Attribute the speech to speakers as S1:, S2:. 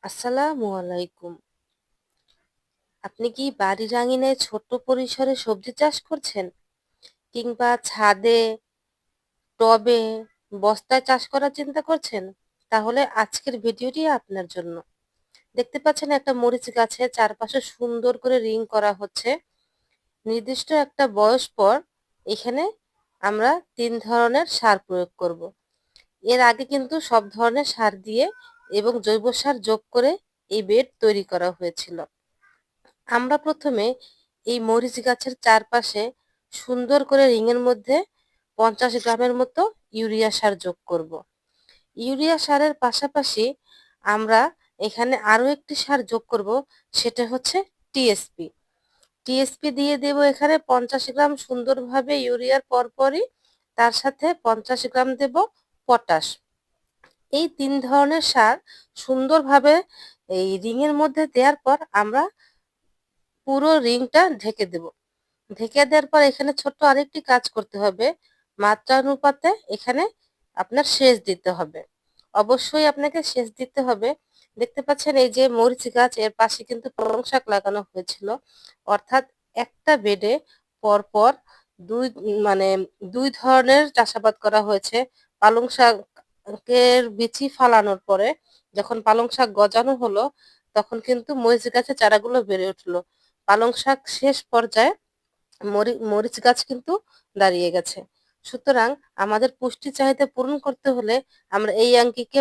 S1: আসসালামু আলাইকুম। আপনি কি বাড়ির আঙিনায় ছোট্ট পরিসরে সবজি চাষ করছেন? কিংবা ছাদে, টবে, বস্তায় চাষ করার চিন্তা করছেন? তাহলে আজকের ভিডিওটি আপনার জন্য। দেখতে পাচ্ছেন একটা মরিচ গাছে চারপাশে সুন্দর করে রিং করা হচ্ছে। নির্দিষ্ট একটা বয়স পর এখানে আমরা ৩ ধরনের সার প্রয়োগ করব। এর আগে কিন্তু সব ধরনের সার দিয়ে এবং জৈব সার যোগ করে এই বেড তৈরি করা হয়েছিল। আমরা প্রথমে এই মরিচ গাছের চারপাশে সুন্দর করে রিংয়ের মধ্যে 50 গ্রামের মতো ইউরিয়া সার যোগ করব। ইউরিয়া সারের পাশাপাশি আমরা এখানে আরো একটি সার যোগ করব, সেটা হচ্ছে টিএসপি। টিএসপি দিয়ে দেব এখানে 50 গ্রাম সুন্দরভাবে ইউরিয়ার পরপরই, তার সাথে 50 গ্রাম দেব পটাশ। এই ৩ ধরনের সার সুন্দরভাবে এই রিংয়ের মধ্যে দেওয়ার পর আমরা পুরো রিংটা ঢেকে দেব। ঢেকে দেওয়ার পর এখানে ছোট্ট আরেকটি কাজ করতে হবে। মাত্রানুপাতে এখানে আপনার সেচ দিতে হবে। অবশ্যই আপনাকে সেচ দিতে হবে। দেখতে পাচ্ছেন এই যে মরিচ গাছ, এর পাশে কিন্তু পালং শাক লাগানো হয়েছিল। অর্থাৎ একটা বেডে পরপর দুই মানে ২ ধরনের চাষাবাদ করা হয়েছে। পালং শাকের বিচি ফালানোর পরে যখন পালং শাক গজানো হলো, তখন কিন্তু মরিচ গাছের চারাগুলো বেড়ে উঠলো। পালং শাক শেষ পর্যায়ে মরিচ গাছ কিন্তু দাঁড়িয়ে গেছে। সুতরাং আমাদের পুষ্টি চাহিদা পূরণ করতে হলে আমরা এই আঙ্গিকে